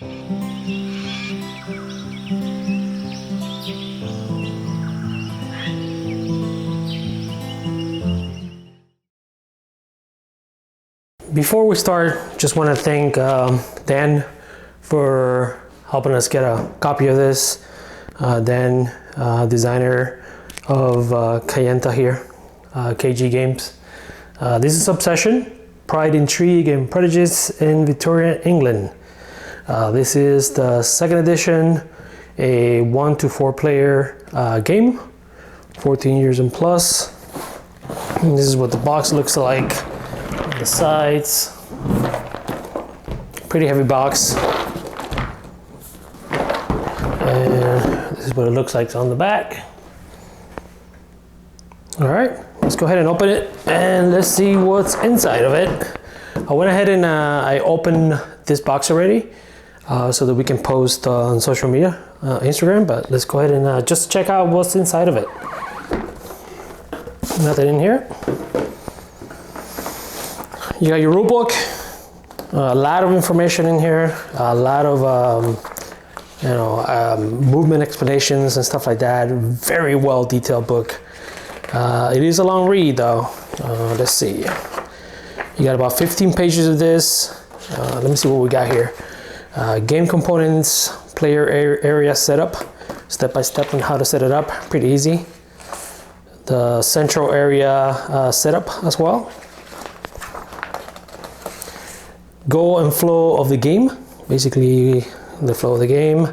Before we start, just want to thank Dan for helping us get a copy of this. Dan, designer of Kayenta here, KG Games. This is Obsession, Pride, Intrigue, and Prejudice in Victorian England. This is the second edition, a 1 to 4 player game, 14 years and plus. And this is what the box looks like. The sides, pretty heavy box, and this is what it looks like on the back. All right, let's go ahead and open it and let's see what's inside of it. I went ahead and I opened this box already so that we can post on social media, Instagram, but let's go ahead and just check out what's inside of it. Nothing in here. You got your rule book, a lot of information in here, a lot of movement explanations and stuff like that. Very well detailed book. It is a long read though. Let's see. You got about 15 pages of this. Let me see what we got here. Game components, player area setup, step by step on how to set it up. Pretty easy. The central area setup as well. Goal and flow of the game, basically the flow of the game,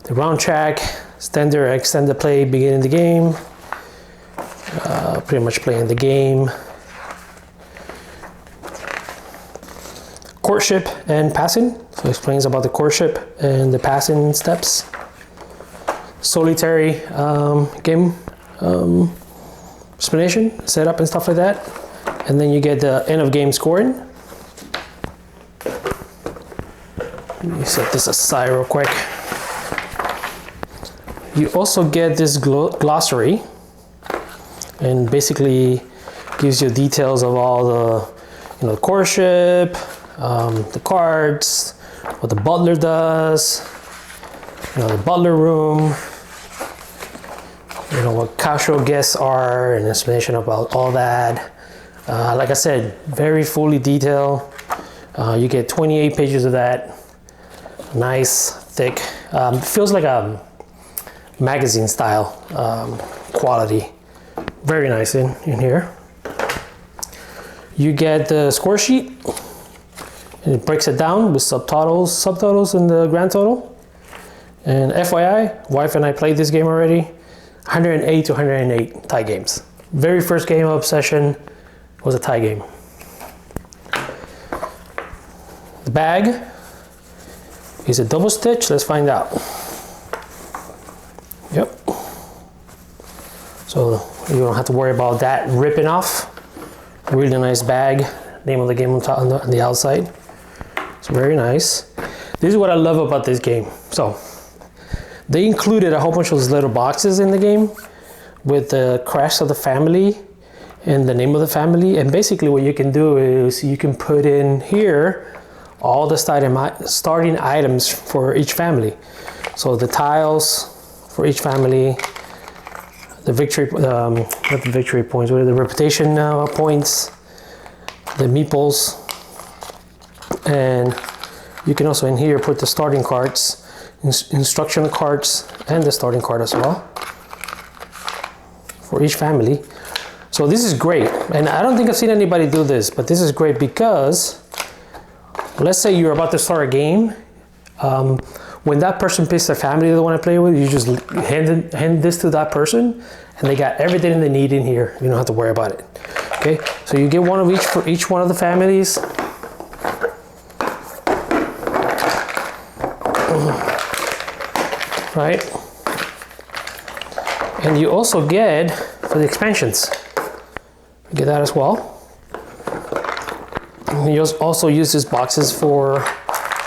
the round track, standard extended play, beginning the game, pretty much playing the game, courtship and passing, so it explains about the courtship and the passing steps, solitary game explanation, setup and stuff like that, and then you get the end of game scoring. Let me set this aside real quick. You also get this glossary, and basically gives you details of all the, courtship, the cards, what the butler does, the butler room, what casual guests are, and explanation about all that. Like I said, very fully detailed. You get 28 pages of that. Nice, thick, feels like a magazine style quality. Very nice in here. You get the score sheet, and it breaks it down with subtotals and the grand total. And FYI, wife and I played this game already. 108 to 108 tie games. Very first game of Obsession was a tie game. The bag is it double stitch? Let's find out. Yep. So you don't have to worry about that ripping off. Really nice bag. Name of the game on the outside. It's very nice. This is what I love about this game. So they included a whole bunch of those little boxes in the game with the crest of the family and the name of the family. And basically what you can do is you can put in here all the starting items for each family. So the tiles for each family, the victory, not the victory points, what are the reputation points, the meeples, and you can also in here put the starting cards, instructional cards, and the starting card as well for each family. So this is great, and I don't think I've seen anybody do this, but this is great because let's say you're about to start a game. When that person picks their family they want to play with, you just hand this to that person, and they got everything they need in here. You don't have to worry about it. Okay, so you get one of each for each one of the families. Right? And you also get for the expansions. You get that as well. You also use these boxes for,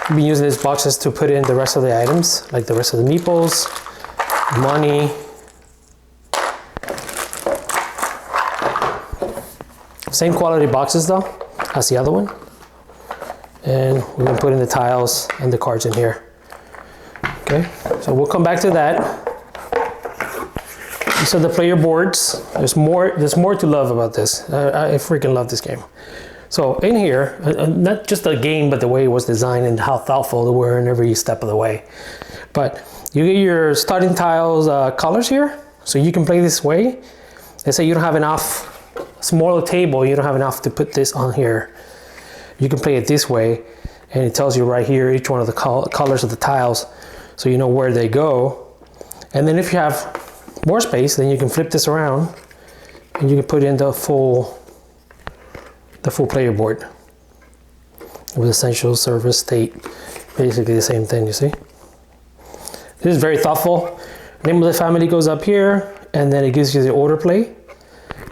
you've been using these boxes to put in the rest of the items, like the rest of the meeples, money. Same quality boxes though, as the other one. And we can put in the tiles and the cards in here. Okay, so we'll come back to that. So the player boards, there's more to love about this. I freaking love this game. So in here, not just the game, but the way it was designed and how thoughtful they were in every step of the way. But you get your starting tiles colors here, so you can play this way. Let's say you don't have enough, smaller table, you don't have enough to put this on here. You can play it this way, and it tells you right here each one of the colors of the tiles, so you know where they go. And then if you have more space, then you can flip this around and you can put in the full player board with essential, service, state, basically the same thing, you see. This is very thoughtful. Name of the family goes up here, and then it gives you the order play,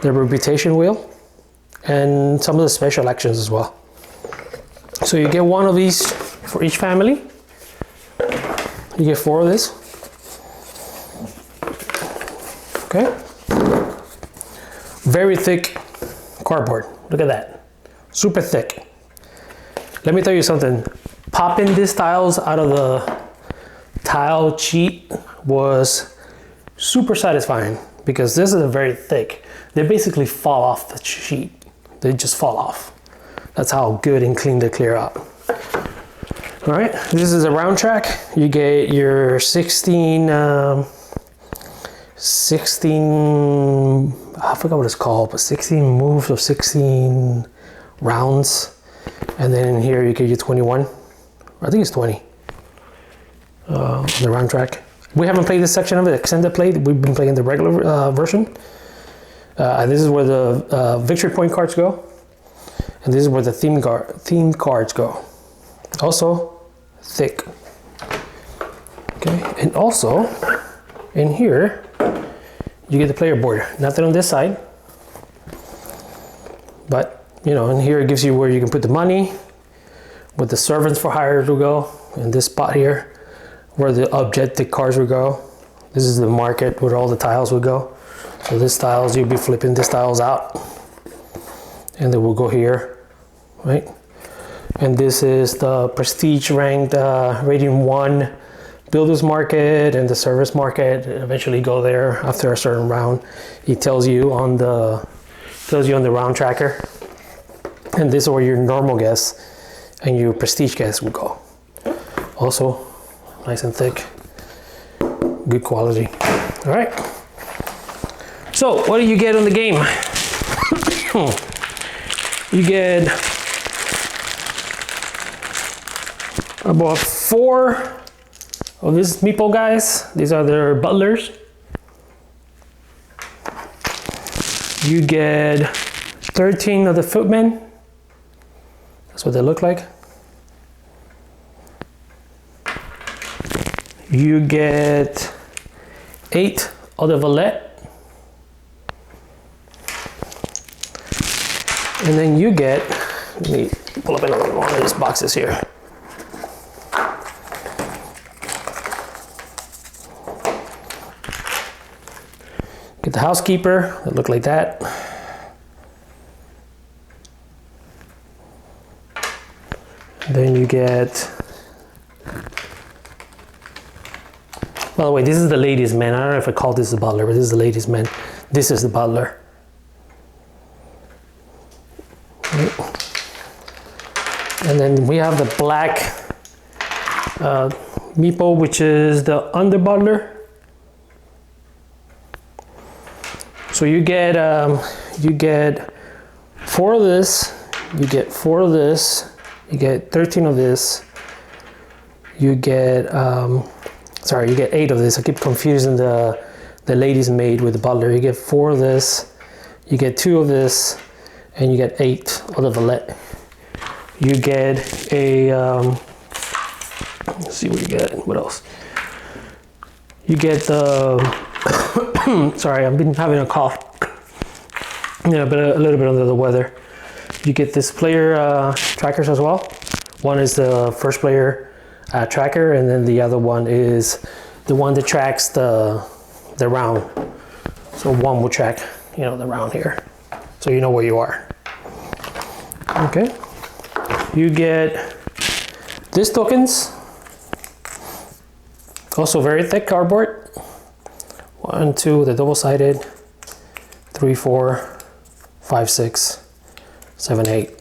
the reputation wheel, and some of the special actions as well. So you get one of these for each family. You get 4 of this. Okay. Very thick cardboard. Look at that. Super thick. Let me tell you something. Popping these tiles out of the tile sheet was super satisfying because this is very thick. They basically fall off the sheet. They just fall off. That's how good and clean they clear out. All right, this is a round track. You get your 16, I forgot what it's called, but 16 moves of 16 rounds. And then in here you get your 21. I think it's 20. The round track. We haven't played this section of it, extended play. We've been playing the regular version. This is where the victory point cards go. And this is where the theme cards go. Also thick. Okay, and also in here you get the player board. Nothing on this side, but you know, in here it gives you where you can put the money, where the servants for hire will go, in this spot here, where the objective cards will go. This is the market where all the tiles will go. So this tiles, you'll be flipping these tiles out, and they will go here, right? And this is the prestige ranked rating 1 builders market and the service market. Eventually go there after a certain round. It tells you on the round tracker. And this is where your normal guests and your prestige guests will go. Also nice and thick, good quality. All right. So what do you get on the game? You get about 4 of these meeple guys. These are their butlers. You get 13 of the footmen. That's what they look like. You get 8 of the valet. And then you get, let me pull up another one of these boxes here. Get the housekeeper that look like that. Then you get, by the way, this is the ladies' man. I don't know if I call this the butler, but this is the ladies' man. This is the butler. And then we have the black meeple, which is the under butler. So you get 4 of this, you get 4 of this, you get 13 of this, you get you get 8 of this. I keep confusing the ladies' maid with the butler. You get 4 of this, you get 2 of this, and you get 8 of the valet. You get a let's see what you get. What else? You get the sorry, I've been having a cough. Yeah, but a little bit under the weather. You get this player trackers as well. One is the first player tracker, and then the other one is the one that tracks the round. So one will track, you know, the round here, so you know where you are. Okay. You get these tokens Also very thick cardboard. 1, 2, the double-sided. 3, 4, 5, 6, 7, 8. And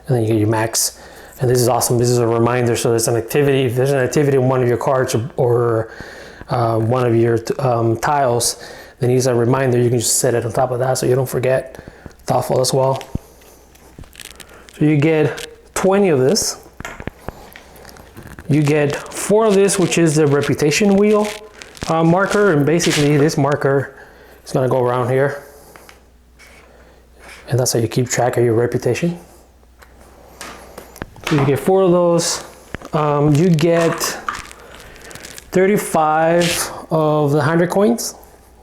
then you get your max. And this is awesome. This is a reminder. So there's an activity. If there's an activity on one of your cards or one of your tiles, then use a reminder. You can just set it on top of that so you don't forget. Thoughtful as well. So you get 20 of this. You get 4 of this, which is the reputation wheel marker. And basically this marker is going to go around here. And that's how you keep track of your reputation. So you get 4 of those. You get 35 of the 100 coins.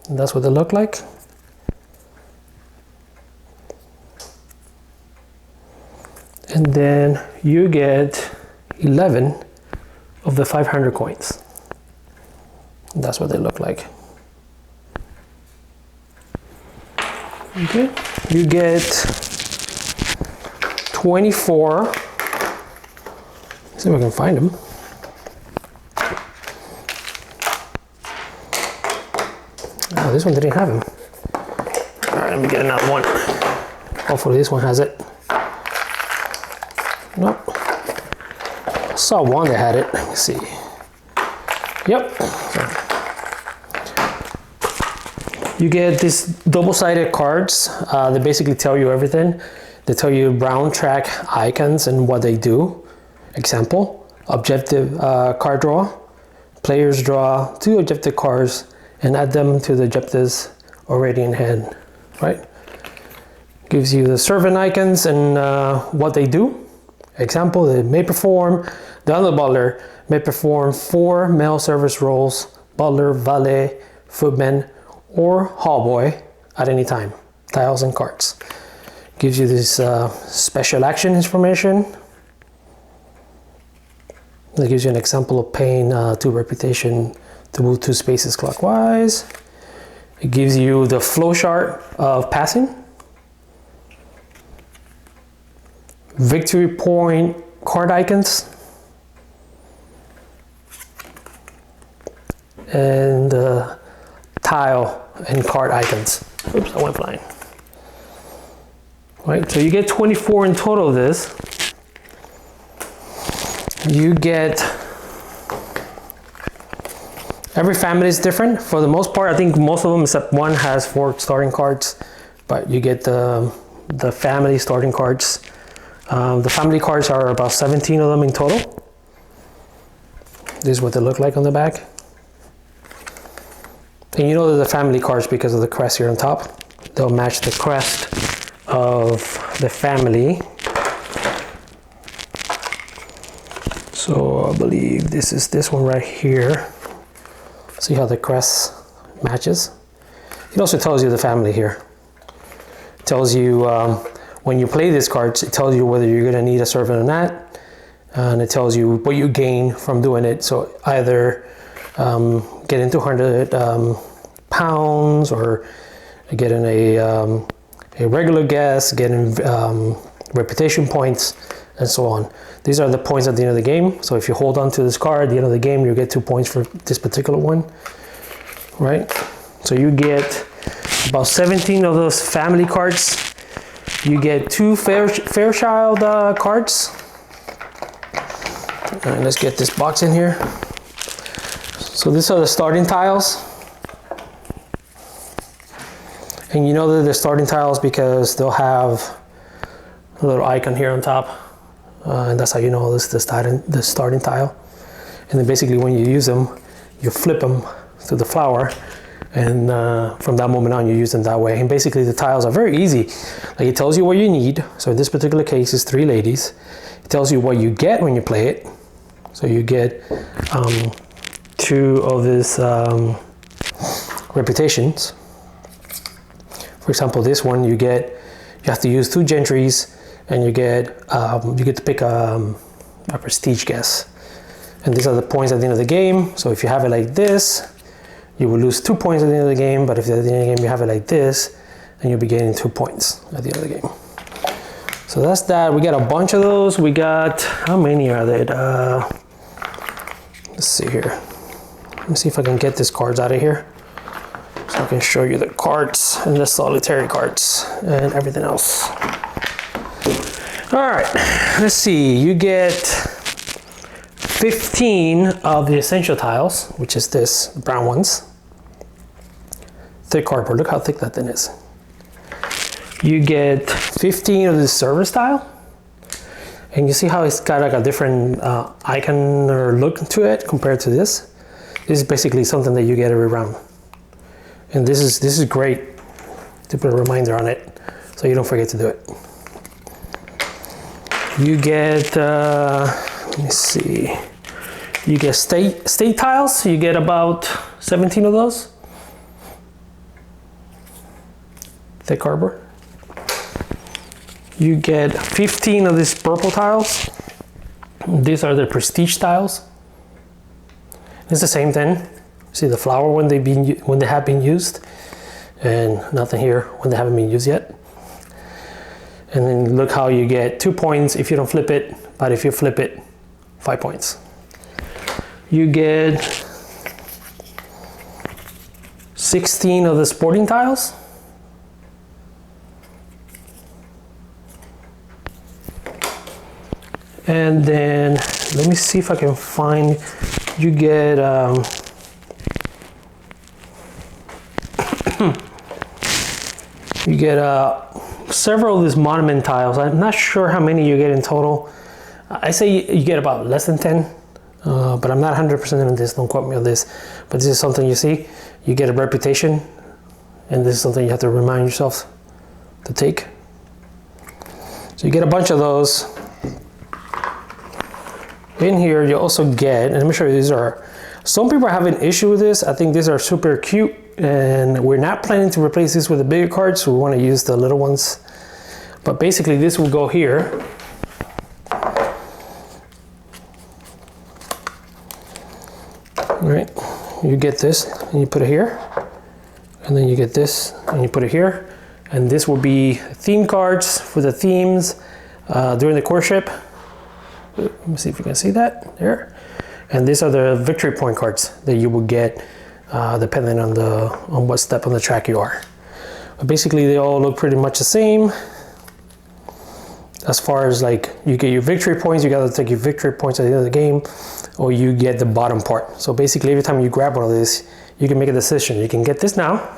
And that's what they look like. And then you get 11 of the 500 coins. And that's what they look like. Okay. You get 24. Let's see if I can find them. Oh, this one didn't have them. All right, let me get another one. Hopefully this one has it. Nope. I saw one that had it. Let me see. Yep. You get these double-sided cards. They basically tell you everything. They tell you round track icons and what they do. Example, objective card draw. Players draw 2 objective cards and add them to the objectives already in hand, right? Gives you the servant icons and what they do. Example, they may perform, the other butler may perform 4 male service roles, butler, valet, footman, or hall boy at any time. Tiles and cards. Gives you this special action information. It gives you an example of paying 2 reputation to move 2 spaces clockwise. It gives you the flow chart of passing. Victory point card icons. And tile and card icons. Oops, I went flying. Right, so you get 24 in total of this. You get, every family is different. For the most part, I think most of them except one has 4 starting cards, but you get the family starting cards. The family cards are about 17 of them in total. This is what they look like on the back. And you know they're the family cards because of the crest here on top. They'll match the crest of the family. So I believe this is this one right here. See how the crest matches? It also tells you the family here. It tells you when you play these cards, it tells you whether you're gonna need a servant or not. And it tells you what you gain from doing it. So either getting 200 pounds or getting a regular guest, getting reputation points, and so on. These are the points at the end of the game. So if you hold on to this card at the end of the game, you get 2 points for this particular one, right? So you get about 17 of those family cards. You get 2 Fairchild cards. All right, let's get this box in here. So these are the starting tiles. And you know that they're starting tiles because they'll have a little icon here on top. And that's how you know this is the starting tile. And then basically when you use them, you flip them to the flower. And from that moment on, you use them that way. And basically the tiles are very easy. Like it tells you what you need. So in this particular case, it's 3 ladies. It tells you what you get when you play it. So you get 2 of these reputations. For example, this one you have to use 2 gentries, and you get to pick a prestige guess. And these are the points at the end of the game. So if you have it like this, you will lose 2 points at the end of the game. But if at the end of the game you have it like this, then you'll be getting 2 points at the end of the game. So that's that. We got a bunch of those. We got, how many are there? Let's see here. me see if I can get these cards out of here so I can show you the cards and the solitary cards and everything else. All right, let's see. You get 15 of the essential tiles, which is this, the brown ones. Thick cardboard, look how thick that thing is. You get 15 of the service tile. And you see how it's got like a different icon or look to it compared to this? This is basically something that you get every round. And this is great to put a reminder on it so you don't forget to do it. You get, let me see, you get state tiles. You get about 17 of those. Thick cardboard. You get 15 of these purple tiles. These are the prestige tiles. It's the same thing. See the flower when they have been used, and nothing here when they haven't been used yet. And then look how you get 2 points if you don't flip it, but if you flip it, 5 points. You get 16 of the sporting tiles. And then let me see if I can find, you get you get several of these monument tiles. I'm not sure how many you get in total. I say you get about less than 10, but I'm not 100% on this, don't quote me on this. But this is something you see, you get a reputation, and this is something you have to remind yourself to take. So you get a bunch of those. In here you also get, and let me show you, these are, some people are having an issue with this. I think these are super cute, and we're not planning to replace this with the bigger cards, so we want to use the little ones. But basically this will go here. All right, you get this and you put it here, and then you get this and you put it here, and this will be theme cards for the themes during the courtship. Let me see if you can see that there. And these are the victory point cards that you will get depending on what step on the track you are. But basically they all look pretty much the same. As far as like, you get your victory points, you gotta take your victory points at the end of the game, or you get the bottom part. So basically every time you grab one of these, you can make a decision. You can get this now,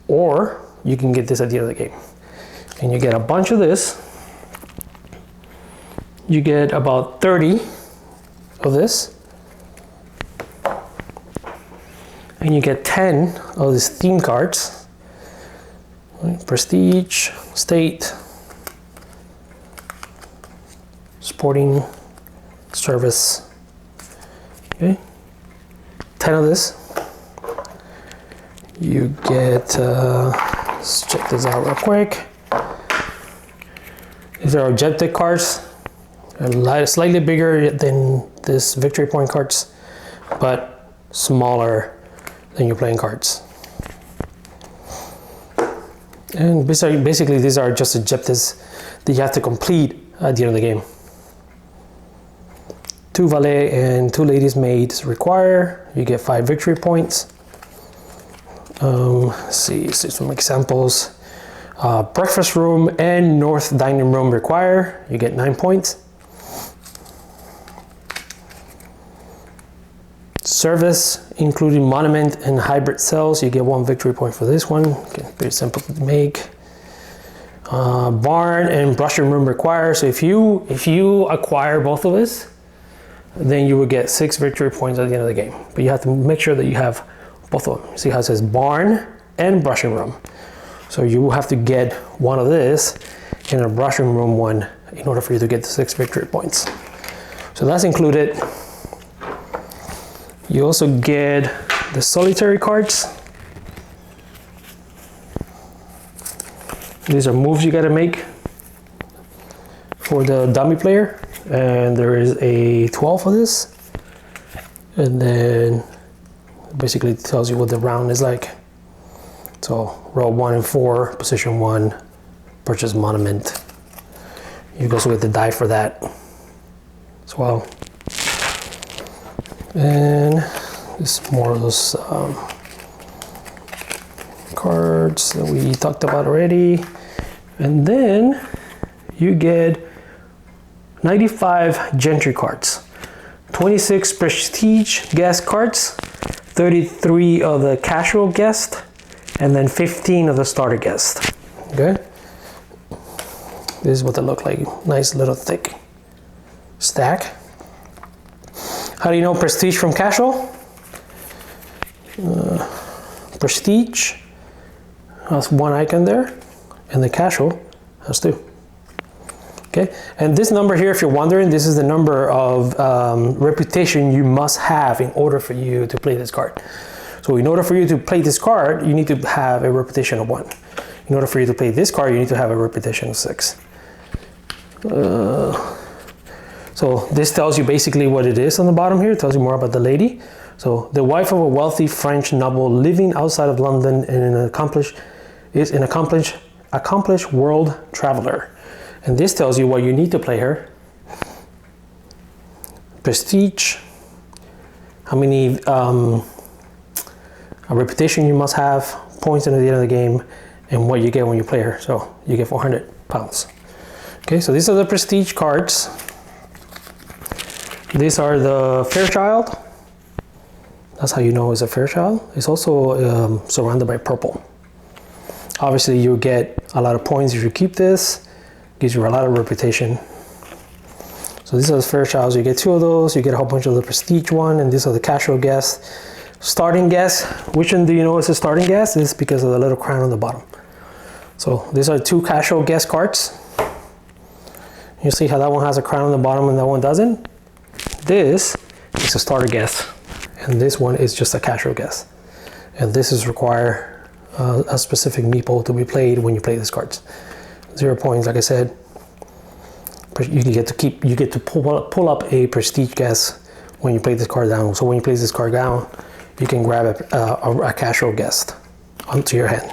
or you can get this at the end of the game. And you get a bunch of this. You get about 30 of this, and you get 10 of these theme cards. Prestige, state, sporting, service. Okay, 10 of this. You get, let's check this out real quick. These are objective cards. Slightly bigger than this victory point cards, but smaller than your playing cards. And basically these are just objectives that you have to complete at the end of the game. 2 valet and 2 ladies maids require. You get 5 victory points. Let's see some examples. Breakfast room and north dining room require. You get 9 points. Service, including monument and hybrid cells, you get 1 victory point for this one. Okay, pretty simple to make. Barn and brushing room require. So if you acquire both of this, then you will get 6 victory points at the end of the game. But you have to make sure that you have both of them. See how it says barn and brushing room. So you will have to get one of this and a brushing room one in order for you to get the 6 victory points. So that's included. You also get the solitary cards. These are moves you gotta make for the dummy player. And there is a 12 of this. And then basically it tells you what the round is like. So row 1 and 4, position 1, purchase monument. You also get the die for that as well. And This is more of those cards that we talked about already. And then you get 95 Gentry cards, 26 Prestige Guest cards, 33 of the Casual Guest, and then 15 of the Starter Guest. Okay? This is what they look like. Nice little thick stack. How do you know Prestige from Casual? Prestige has one icon there, and the Casual has two. Okay, and this number here, if you're wondering, this is the number of reputation you must have in order for you to play this card. So in order for you to play this card, you need to have a reputation of 1. In order for you to play this card, you need to have a reputation of 6. So this tells you basically what it is on the bottom here. It tells you more about the lady. So the wife of a wealthy French noble living outside of London and an accomplished world traveler. And this tells you what you need to play her. Prestige, how many a reputation you must have, points at the end of the game, and what you get when you play her. So you get 400 pounds. Okay, so these are the Prestige cards. These are the Fairchild. That's how you know it's a Fairchild. It's also surrounded by purple. Obviously you get a lot of points if you keep this. Gives you a lot of reputation. So these are the Fairchilds. You get 2 of those. You get a whole bunch of the Prestige one, and these are the Casual Guests. Starting Guest. Which one do you know is a Starting Guest? It's because of the little crown on the bottom. So these are 2 Casual Guest cards. You see how that one has a crown on the bottom and that one doesn't? This is a Starter Guest, and this one is just a Casual Guest. And this is require a specific meeple to be played when you play these cards. 0 points, like I said. You get to pull up a Prestige Guest when you play this card down. So when you place this card down, you can grab a Casual Guest onto your hand.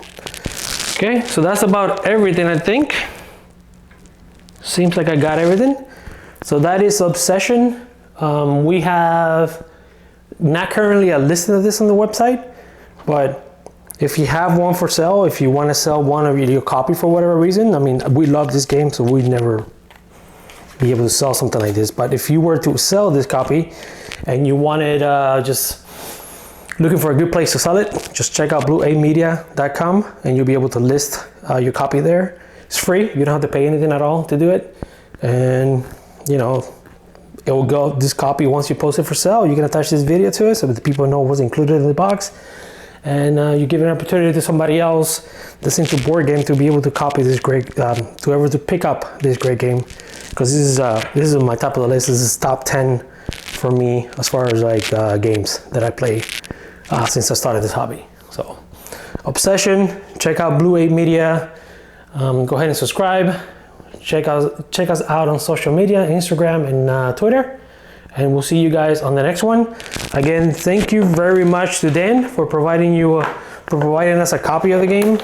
Okay, so that's about everything, I think. Seems like I got everything. So that is Obsession. We have not currently a listing of this on the website, but if you have one for sale, if you want to sell one of your copy for whatever reason, I mean, we love this game, so we'd never be able to sell something like this. But if you were to sell this copy and you wanted just looking for a good place to sell it, just check out blueapemedia.com and you'll be able to list your copy there. It's free. You don't have to pay anything at all to do it. And, you know, it will go, this copy, once you post it for sale, you can attach this video to it so that the people know what's included in the box. And you give an opportunity to somebody else that's into board game to be able to copy this great, to pick up this great game. Because this is my top of the list. This is top 10 for me as far as like games that I play since I started this hobby. So Obsession, check out BlueApe Media. Go ahead and subscribe. Check us out on social media, Instagram and Twitter. And we'll see you guys on the next one. Again, thank you very much to Dan for providing us a copy of the game.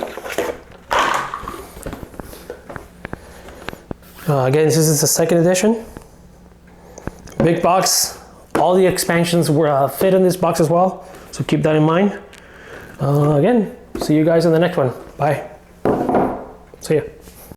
Again, this is the 2nd edition. Big box. All the expansions were fit in this box as well. So keep that in mind. Again, see you guys in the next one. Bye.